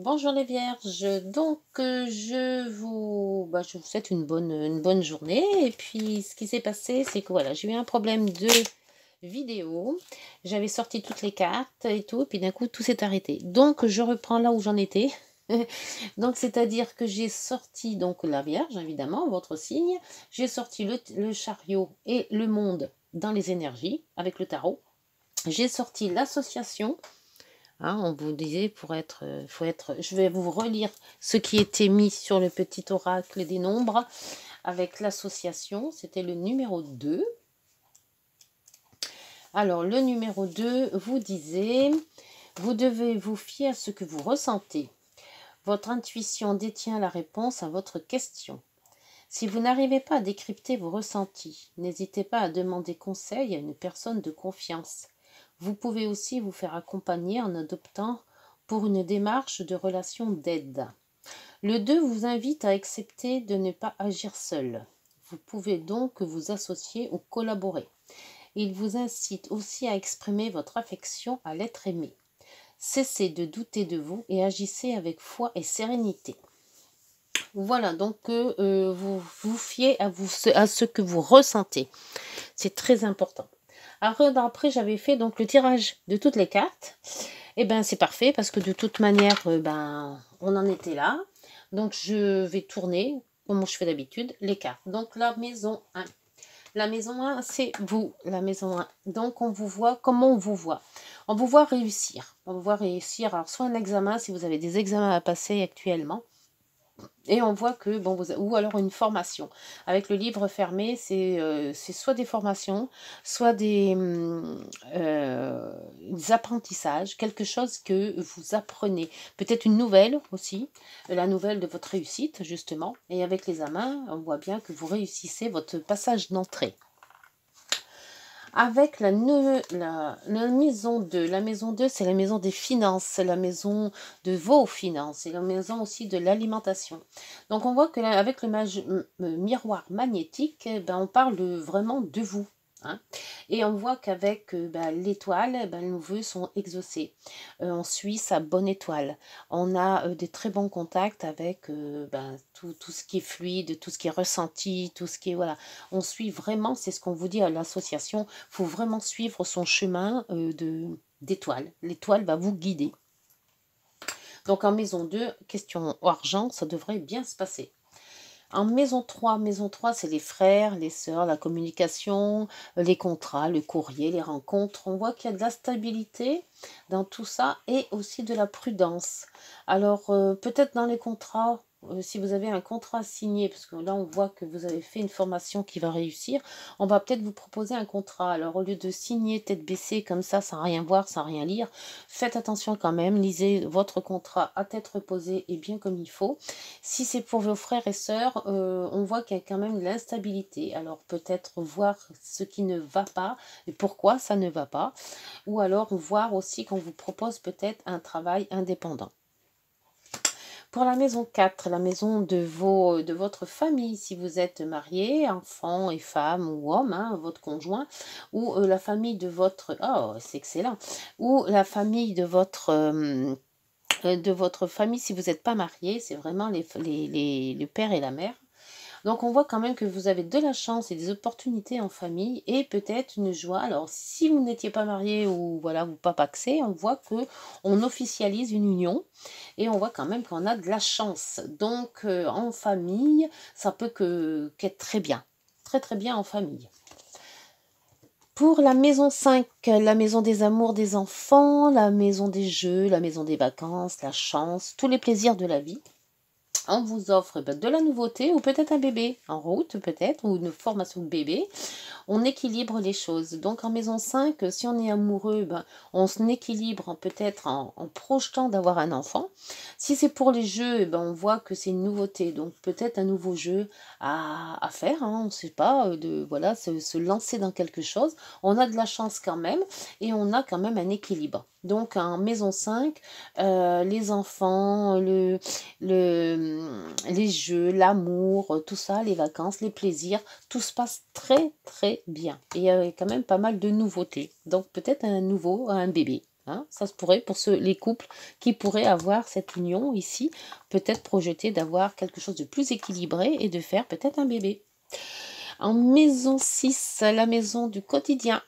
Bonjour les vierges, donc je vous souhaite une bonne journée. Et puis ce qui s'est passé, c'est que voilà, j'ai eu un problème de vidéo. J'avais sorti toutes les cartes et tout, et puis d'un coup tout s'est arrêté. Donc je reprends là où j'en étais. Donc c'est-à-dire que j'ai sorti donc la Vierge, évidemment, votre signe. J'ai sorti le chariot et le monde dans les énergies avec le tarot. J'ai sorti l'association. Hein, on vous disait, faut être. Je vais vous relire ce qui était mis sur le petit oracle des nombres avec l'association. C'était le numéro 2. Alors, le numéro 2 vous disait, vous devez vous fier à ce que vous ressentez. Votre intuition détient la réponse à votre question. Si vous n'arrivez pas à décrypter vos ressentis, n'hésitez pas à demander conseil à une personne de confiance. Vous pouvez aussi vous faire accompagner en adoptant pour une démarche de relation d'aide. Le 2 vous invite à accepter de ne pas agir seul. Vous pouvez donc vous associer ou collaborer. Il vous incite aussi à exprimer votre affection à l'être aimé. Cessez de douter de vous et agissez avec foi et sérénité. Voilà, donc vous vous fiez à ce que vous ressentez. C'est très important. Après, j'avais fait donc le tirage de toutes les cartes. Et ben c'est parfait parce que de toute manière, on en était là. Donc je vais tourner, comme je fais d'habitude, les cartes. Donc la maison 1. La maison 1, c'est vous, la maison 1. Donc on vous voit, comment on vous voit? On vous voit réussir. On vous voit réussir, alors soit un examen, si vous avez des examens à passer actuellement. Et on voit que, ou alors une formation. Avec le livre fermé, c'est soit des formations, soit des apprentissages, quelque chose que vous apprenez. Peut-être une nouvelle aussi, la nouvelle de votre réussite, justement. Et avec les amants, on voit bien que vous réussissez votre passage d'entrée. Avec la maison 2. La maison 2, c'est la maison des finances, c'est la maison de vos finances, c'est la maison aussi de l'alimentation. Donc on voit que là, avec le miroir magnétique, on parle vraiment de vous. Hein. Et on voit qu'avec l'étoile, nos vœux sont exaucés. On suit sa bonne étoile. On a des très bons contacts avec tout ce qui est fluide, tout ce qui est ressenti, tout ce qui est... Voilà. On suit vraiment, c'est ce qu'on vous dit à l'association, il faut vraiment suivre son chemin d'étoile. L'étoile va vous guider. Donc en maison 2, question argent, ça devrait bien se passer. En maison 3, c'est les frères, les sœurs, la communication, les contrats, le courrier, les rencontres. On voit qu'il y a de la stabilité dans tout ça et aussi de la prudence. Alors, peut-être dans les contrats, si vous avez un contrat signé, parce que là, on voit que vous avez fait une formation qui va réussir, on va peut-être vous proposer un contrat. Alors, au lieu de signer tête baissée comme ça, sans rien voir, sans rien lire, faites attention quand même, lisez votre contrat à tête reposée et bien comme il faut. Si c'est pour vos frères et sœurs, on voit qu'il y a quand même de l'instabilité. Alors peut-être voir ce qui ne va pas et pourquoi ça ne va pas. Ou alors voir aussi qu'on vous propose peut-être un travail indépendant. Pour la maison 4, la maison de votre famille, si vous êtes marié, enfant et femme ou homme, hein, votre conjoint, ou la famille de votre... Oh, c'est excellent. Ou la famille de votre famille, si vous n'êtes pas marié, c'est vraiment le père et la mère. Donc on voit quand même que vous avez de la chance et des opportunités en famille et peut-être une joie. Alors si vous n'étiez pas marié ou voilà ou pas paxé, on voit que on officialise une union et on voit quand même qu'on a de la chance. Donc en famille, ça peut qu'être très bien. Très très bien en famille. Pour la maison 5, la maison des amours des enfants, la maison des jeux, la maison des vacances, la chance, tous les plaisirs de la vie. On vous offre de la nouveauté ou peut-être un bébé en route, peut-être, ou une formation de bébé. On équilibre les choses. Donc en maison 5, si on est amoureux, on s'équilibre peut-être en projetant d'avoir un enfant. Si c'est pour les jeux, on voit que c'est une nouveauté. Donc peut-être un nouveau jeu à faire. Hein, on ne sait pas, voilà, se lancer dans quelque chose. On a de la chance quand même et on a quand même un équilibre. Donc en maison 5, les enfants, les jeux, l'amour, tout ça, les vacances, les plaisirs, tout se passe très très bien. Et il y a quand même pas mal de nouveautés. Donc peut-être un bébé. Hein. Ça se pourrait pour les couples qui pourraient avoir cette union ici, peut-être projeter d'avoir quelque chose de plus équilibré et de faire peut-être un bébé. En maison 6, la maison du quotidien.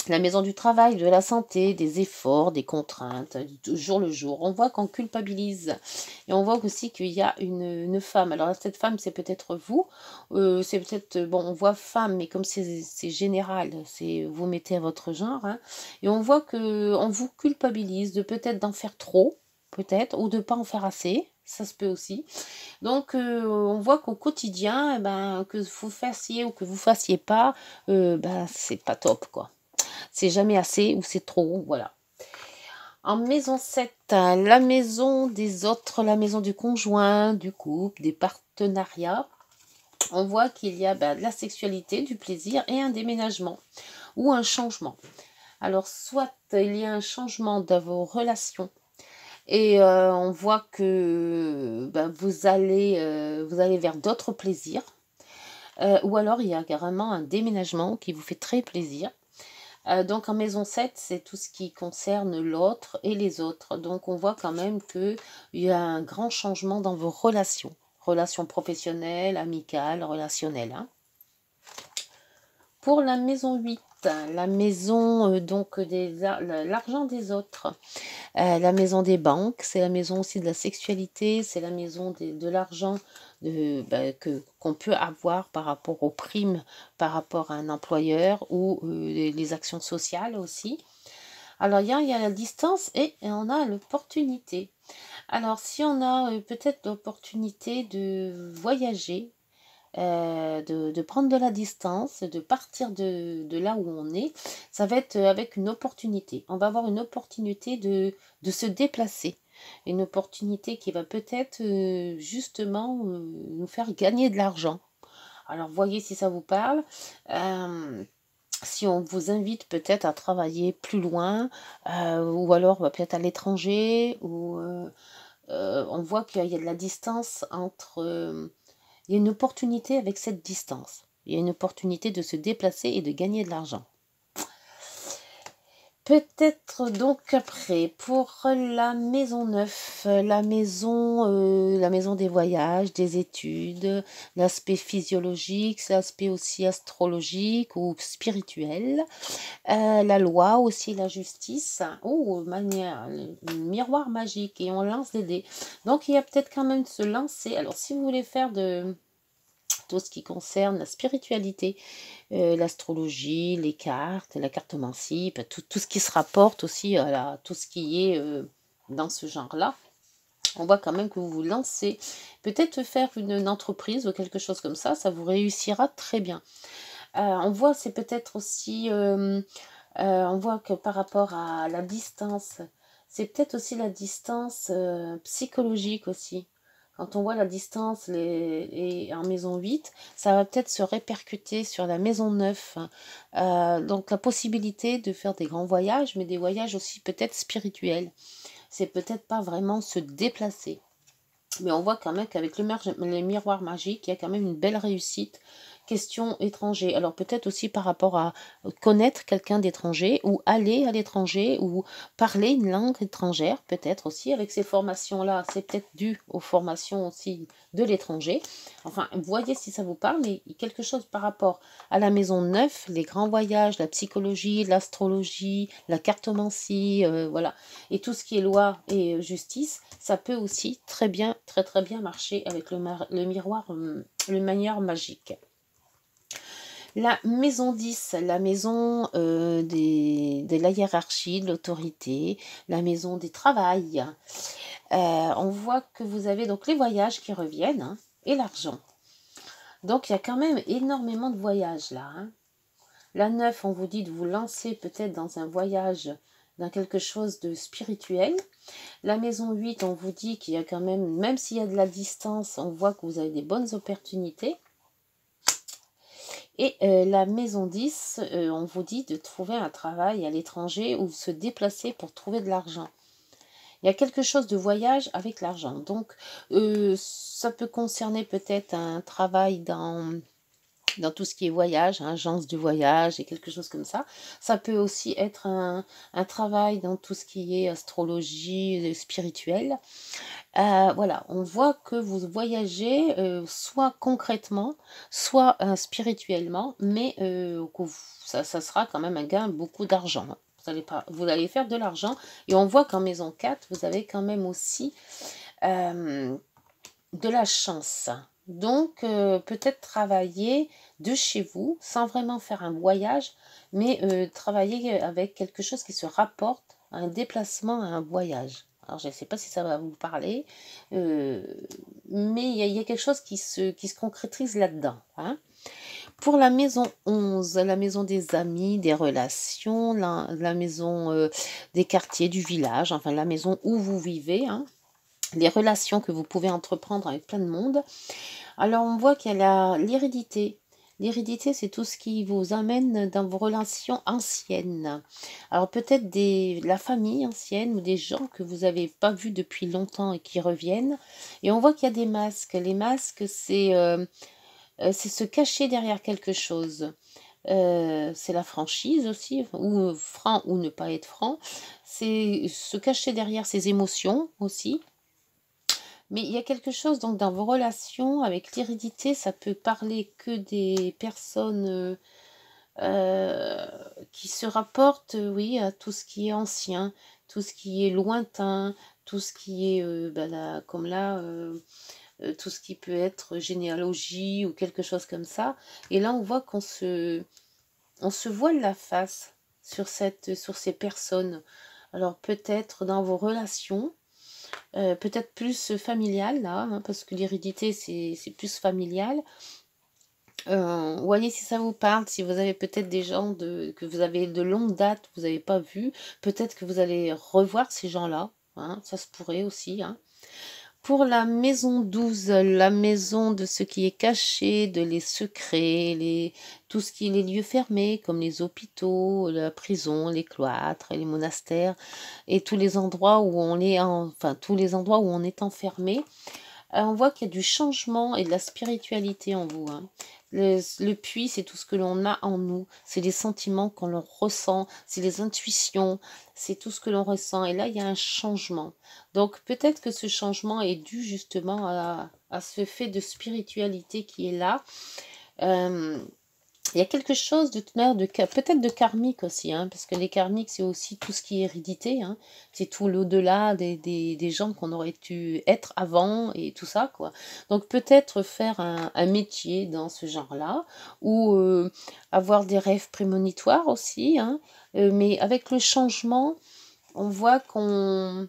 La maison du travail, de la santé, des efforts, des contraintes, du jour le jour. On voit qu'on culpabilise. Et on voit aussi qu'il y a une femme. Alors cette femme, c'est peut-être vous. C'est peut-être, bon, on voit femme, mais comme c'est général, vous mettez à votre genre. Hein. Et on voit qu'on vous culpabilise de peut-être d'en faire trop, peut-être, ou de pas en faire assez. Ça se peut aussi. Donc, on voit qu'au quotidien, eh ben, que vous fassiez ou que vous fassiez pas, c'est pas top, quoi. C'est jamais assez ou c'est trop, voilà. En maison 7, la maison des autres, la maison du conjoint, du couple, des partenariats. On voit qu'il y a de la sexualité, du plaisir et un déménagement ou un changement. Alors, soit il y a un changement dans vos relations et on voit que vous allez vers d'autres plaisirs. Ou alors, il y a carrément un déménagement qui vous fait très plaisir. Donc en maison 7, c'est tout ce qui concerne l'autre et les autres. Donc on voit quand même qu'il y a un grand changement dans vos relations. Relations professionnelles, amicales, relationnelles. Hein. Pour la maison 8, la maison donc l'argent des autres. La maison des banques, c'est la maison aussi de la sexualité, c'est la maison de l'argent qu'on peut avoir par rapport aux primes, par rapport à un employeur ou les actions sociales aussi. Alors, il y a la distance et on a l'opportunité. Alors, si on a peut-être l'opportunité de voyager, de prendre de la distance, de partir de là où on est, ça va être avec une opportunité. On va avoir une opportunité de se déplacer. Une opportunité qui va peut-être justement nous faire gagner de l'argent. Alors, voyez si ça vous parle. Si on vous invite peut-être à travailler plus loin, ou alors peut-être à l'étranger, ou on voit qu'il y a de la distance entre... il y a une opportunité avec cette distance. Il y a une opportunité de se déplacer et de gagner de l'argent. Peut-être donc après, pour la maison 9, la maison des voyages, des études, l'aspect physiologique, l'aspect aussi astrologique ou spirituel, la loi aussi, la justice, ou le miroir magique, et on lance des dés. Donc il y a peut-être quand même de se lancer. Alors si vous voulez faire de tout ce qui concerne la spiritualité, l'astrologie, les cartes, la cartomancie, tout ce qui se rapporte aussi à tout ce qui est dans ce genre-là. On voit quand même que vous vous lancez. Peut-être faire une entreprise ou quelque chose comme ça vous réussira très bien. On voit, c'est peut-être aussi, on voit que par rapport à la distance, c'est peut-être aussi la distance psychologique aussi. Quand on voit la distance et en maison 8, ça va peut-être se répercuter sur la maison 9. Donc la possibilité de faire des grands voyages, mais des voyages aussi peut-être spirituels. C'est peut-être pas vraiment se déplacer. Mais on voit quand même qu'avec les miroirs magiques, il y a quand même une belle réussite. Question étranger. Alors peut-être aussi par rapport à connaître quelqu'un d'étranger ou aller à l'étranger ou parler une langue étrangère, peut-être aussi avec ces formations-là. C'est peut-être dû aux formations aussi de l'étranger. Enfin, voyez si ça vous parle, mais quelque chose par rapport à la maison 9, les grands voyages, la psychologie, l'astrologie, la cartomancie, voilà. Et tout ce qui est loi et justice, ça peut aussi très bien marcher avec le miroir, le manière magique. La maison 10, la maison de la hiérarchie, de l'autorité, la maison des travails. On voit que vous avez donc les voyages qui reviennent hein, et l'argent. Donc il y a quand même énormément de voyages là. Hein. La 9, on vous dit de vous lancer peut-être dans un voyage, dans quelque chose de spirituel. La maison 8, on vous dit qu'il y a quand même s'il y a de la distance, on voit que vous avez des bonnes opportunités. Et la maison 10, on vous dit de trouver un travail à l'étranger ou se déplacer pour trouver de l'argent. Il y a quelque chose de voyage avec l'argent. Donc, ça peut concerner peut-être un travail dans dans tout ce qui est voyage, hein, agence de voyage et quelque chose comme ça. Ça peut aussi être un travail dans tout ce qui est astrologie spirituelle. Voilà, on voit que vous voyagez soit concrètement, soit spirituellement, mais ça sera quand même un gain beaucoup d'argent, hein. Vous allez faire de l'argent et on voit qu'en maison 4, vous avez quand même aussi de la chance. Donc, peut-être travailler de chez vous sans vraiment faire un voyage, mais travailler avec quelque chose qui se rapporte à un déplacement, à un voyage. Alors, je ne sais pas si ça va vous parler, euh, mais il y a quelque chose qui se concrétise là-dedans, hein. Pour la maison 11, la maison des amis, des relations, la maison des quartiers, du village, enfin la maison où vous vivez, hein, les relations que vous pouvez entreprendre avec plein de monde. Alors, on voit qu'il y a l'hérédité. L'hérédité, c'est tout ce qui vous amène dans vos relations anciennes. Alors, peut-être la famille ancienne ou des gens que vous n'avez pas vus depuis longtemps et qui reviennent. Et on voit qu'il y a des masques. Les masques, c'est se cacher derrière quelque chose. C'est la franchise aussi, ou franc ou ne pas être franc. C'est se cacher derrière ses émotions aussi. Mais il y a quelque chose donc dans vos relations avec l'hérédité, ça peut parler que des personnes qui se rapportent, oui, à tout ce qui est ancien, tout ce qui est lointain, tout ce qui est, comme là, tout ce qui peut être généalogie ou quelque chose comme ça. Et là, on voit on se voile la face sur ces personnes. Alors peut-être dans vos relations, peut-être plus familial là, hein, parce que l'hérédité c'est plus familial. Voyez si ça vous parle, si vous avez peut-être des gens que vous avez de longue date, vous n'avez pas vu, peut-être que vous allez revoir ces gens-là, hein, ça se pourrait aussi, hein. Pour la maison 12, la maison de ce qui est caché, de les secrets, tout ce qui est les lieux fermés, comme les hôpitaux, la prison, les cloîtres, les monastères, et tous les endroits où tous les endroits où on est enfermé. On voit qu'il y a du changement et de la spiritualité en vous, hein. Le puits, c'est tout ce que l'on a en nous. C'est les sentiments qu'on l'on ressent, c'est les intuitions, c'est tout ce que l'on ressent. Et là, il y a un changement. Donc, peut-être que ce changement est dû justement à ce fait de spiritualité qui est là. Il y a quelque chose de peut-être de karmique aussi, hein, parce que les karmiques, c'est aussi tout ce qui est hérédité, hein. C'est tout l'au-delà des gens qu'on aurait dû être avant et tout ça, quoi. Donc peut-être faire un métier dans ce genre-là, ou avoir des rêves prémonitoires aussi, hein. Mais avec le changement, on voit on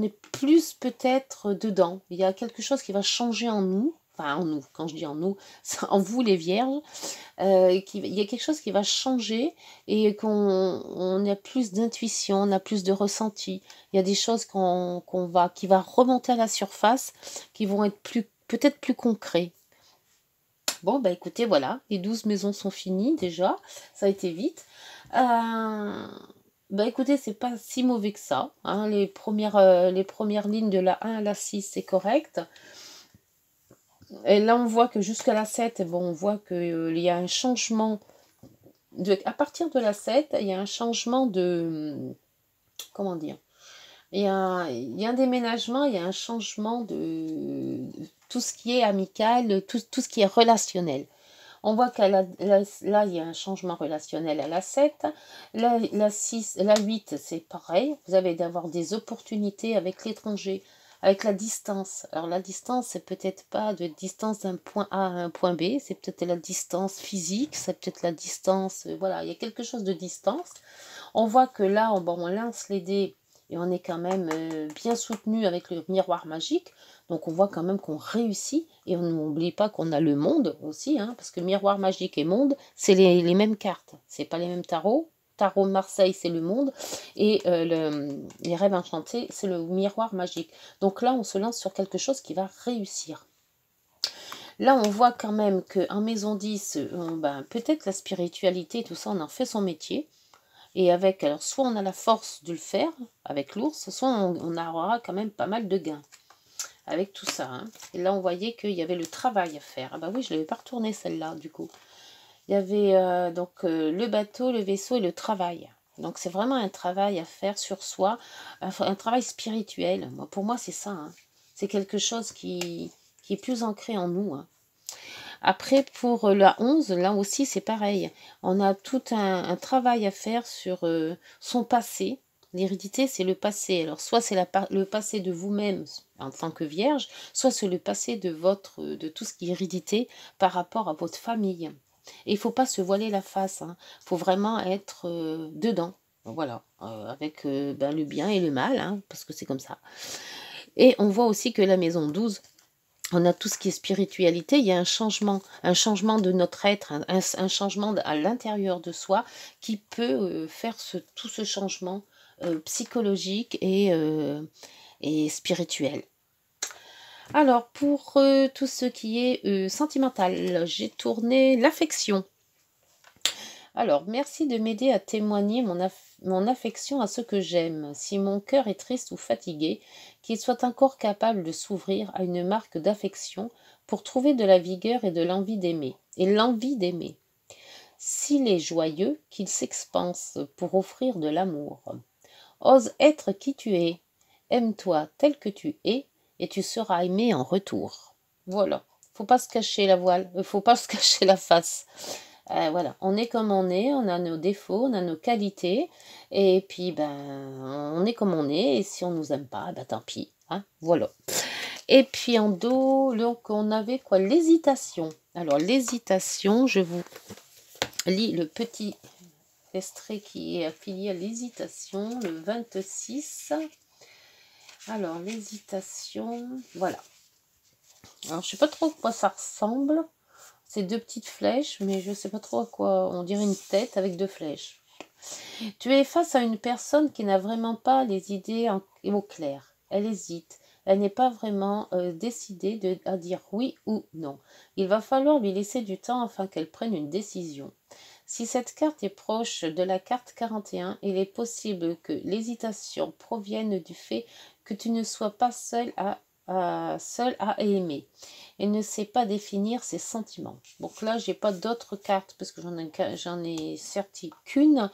est plus peut-être dedans. Il y a quelque chose qui va changer en nous. Enfin, en nous, quand je dis en nous, c'est en vous les vierges. Il y a quelque chose qui va changer et on a plus d'intuition, on a plus de ressenti. Il y a des choses qui va remonter à la surface, qui vont être peut-être plus concrets. Bon, bah écoutez, voilà, les 12 maisons sont finies déjà, ça a été vite. Bah écoutez, c'est pas si mauvais que ça, hein. Les premières lignes de la 1 à la 6, c'est correct. Et là, on voit que jusqu'à la 7, bon, on voit qu'il y a un changement. À partir de la 7, il y a un changement comment dire? Il y a un déménagement, il y a un changement de tout ce qui est amical, tout ce qui est relationnel. On voit là, il y a un changement relationnel à la 7. La 6, la 8, c'est pareil. Vous avez d'avoir des opportunités avec l'étranger, avec la distance. Alors la distance, c'est peut-être pas de distance d'un point A à un point B, c'est peut-être la distance physique, c'est peut-être la distance, voilà, il y a quelque chose de distance. On voit que là, on lance les dés et on est quand même bien soutenu avec le miroir magique. Donc on voit quand même qu'on réussit et on n'oublie pas qu'on a le monde aussi, hein, parce que miroir magique et monde, c'est les mêmes cartes. C'est pas les mêmes tarots. Tarot Marseille, c'est le monde, et les rêves enchantés, c'est le miroir magique. Donc là, on se lance sur quelque chose qui va réussir. Là, on voit quand même qu'en maison 10, peut-être la spiritualité, tout ça, on en fait son métier. Et alors, soit on a la force de le faire avec l'ours, soit on aura quand même pas mal de gains. avec tout ça. Hein. Et là, on voyait qu'il y avait le travail à faire. Ah bah oui, je ne l'avais pas retourné celle-là, du coup. Il y avait donc le bateau, le vaisseau et le travail. Donc, c'est vraiment un travail à faire sur soi, un travail spirituel. Moi, pour moi, c'est ça. Hein. C'est quelque chose qui est plus ancré en nous. Hein. Après, pour la 11, là aussi, c'est pareil. On a tout un travail à faire sur son passé. L'hérédité, c'est le passé. Alors, soit c'est le passé de vous-même en tant que vierge, soit c'est le passé de tout ce qui est hérédité par rapport à votre famille. Et il ne faut pas se voiler la face. Il faut vraiment être dedans. Voilà, avec le bien et le mal, hein, parce que c'est comme ça. Et on voit aussi que la maison 12, on a tout ce qui est spiritualité, il y a un changement de notre être, un changement à l'intérieur de soi qui peut faire tout ce changement psychologique et spirituel. Alors, pour tout ce qui est sentimental, j'ai tourné l'affection. Alors, merci de m'aider à témoigner mon affection à ceux que j'aime. Si mon cœur est triste ou fatigué, qu'il soit encore capable de s'ouvrir à une marque d'affection pour trouver de la vigueur et de l'envie d'aimer. Et l'envie d'aimer. S'il est joyeux, qu'il s'expanse pour offrir de l'amour. Ose être qui tu es. Aime-toi tel que tu es et tu seras aimé en retour. Voilà. Faut pas se cacher la voile. Faut pas se cacher la face. Voilà, on est comme on a nos défauts, on a nos qualités, et puis on est comme on est, et si on nous aime pas, tant pis, hein, voilà. Et puis en dos, donc on avait quoi? L'hésitation. Alors l'hésitation, je vous lis le petit extrait qui est affilié à l'hésitation, le 26. Alors l'hésitation, voilà. Alors je sais pas trop à quoi ça ressemble. C'est deux petites flèches, mais je ne sais pas trop à quoi. On dirait une tête avec deux flèches. Tu es face à une personne qui n'a vraiment pas les idées au clair. Elle hésite. Elle n'est pas vraiment décidée à dire oui ou non. Il va falloir lui laisser du temps afin qu'elle prenne une décision. Si cette carte est proche de la carte 41, il est possible que l'hésitation provienne du fait que tu ne sois pas seul à aimer et ne sait pas définir ses sentiments. Donc là, j'ai pas d'autres cartes parce que j'en ai sorti qu'une.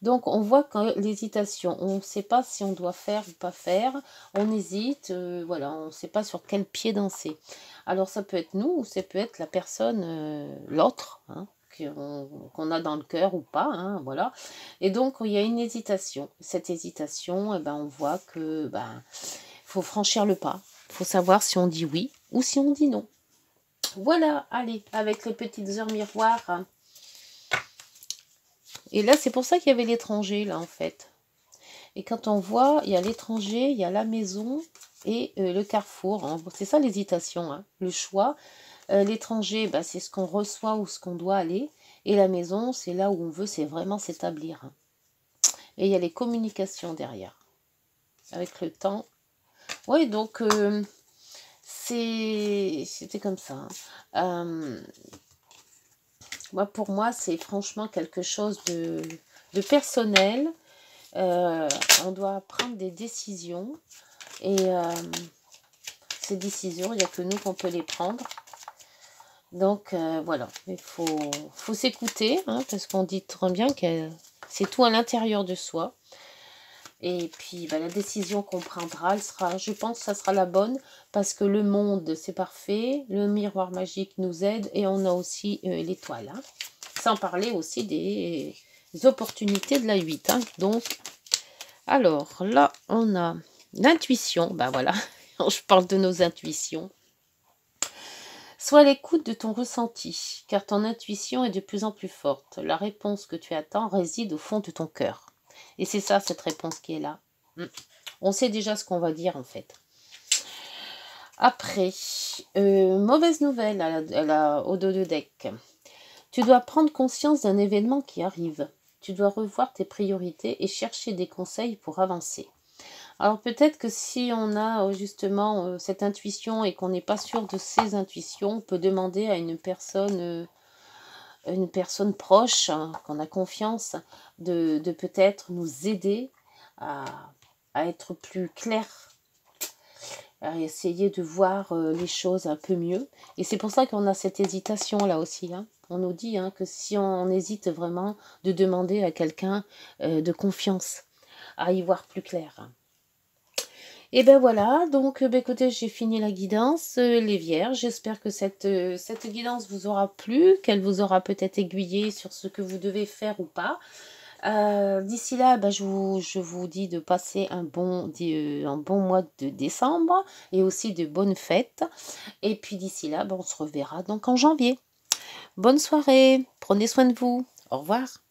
Donc on voit que l'hésitation, on ne sait pas si on doit faire ou pas faire, on hésite, voilà, on ne sait pas sur quel pied danser. Alors ça peut être nous ou ça peut être la personne, l'autre, hein, qu'on a dans le cœur ou pas, hein, voilà. Et donc il y a une hésitation. Cette hésitation, on voit que faut franchir le pas. Il faut savoir si on dit oui ou si on dit non. Voilà, allez, avec les petites heures miroirs. Et là, c'est pour ça qu'il y avait l'étranger, là, en fait. Et quand on voit, il y a l'étranger, il y a la maison et le carrefour. Hein. C'est ça l'hésitation, hein, le choix. L'étranger, c'est ce qu'on reçoit ou ce qu'on doit aller. Et la maison, c'est là où on veut, c'est vraiment s'établir. Hein. Et il y a les communications derrière. Avec le temps. Oui, donc... c'était comme ça. Pour moi, c'est franchement quelque chose de personnel. On doit prendre des décisions. Et ces décisions, il n'y a que nous qu'on peut les prendre. Donc, voilà. Il faut s'écouter, hein, parce qu'on dit très bien que c'est tout à l'intérieur de soi. Et puis, la décision qu'on prendra, je pense que ça sera la bonne, parce que le monde, c'est parfait, le miroir magique nous aide, et on a aussi l'étoile. Hein. Sans parler aussi des opportunités de la 8. Hein. Donc, alors, là, on a l'intuition. Voilà, je parle de nos intuitions. Sois à l'écoute de ton ressenti, car ton intuition est de plus en plus forte. La réponse que tu attends réside au fond de ton cœur. Et c'est ça, cette réponse qui est là. On sait déjà ce qu'on va dire, en fait. Après, mauvaise nouvelle au dos de deck. Tu dois prendre conscience d'un événement qui arrive. Tu dois revoir tes priorités et chercher des conseils pour avancer. Alors peut-être que si on a justement cette intuition et qu'on n'est pas sûr de ses intuitions, on peut demander à une personne proche, hein, qu'on a confiance, de peut-être nous aider à être plus clair. à essayer de voir les choses un peu mieux. Et c'est pour ça qu'on a cette hésitation là aussi, hein. On nous dit hein, que si on hésite vraiment de demander à quelqu'un de confiance, à y voir plus clair. Et ben voilà, donc ben écoutez, j'ai fini la guidance, les vierges. J'espère que cette guidance vous aura plu, qu'elle vous aura peut-être aiguillé sur ce que vous devez faire ou pas. D'ici là, ben, je vous dis de passer un bon mois de décembre et aussi de bonnes fêtes. Et puis d'ici là, ben, on se reverra donc en janvier. Bonne soirée, prenez soin de vous. Au revoir.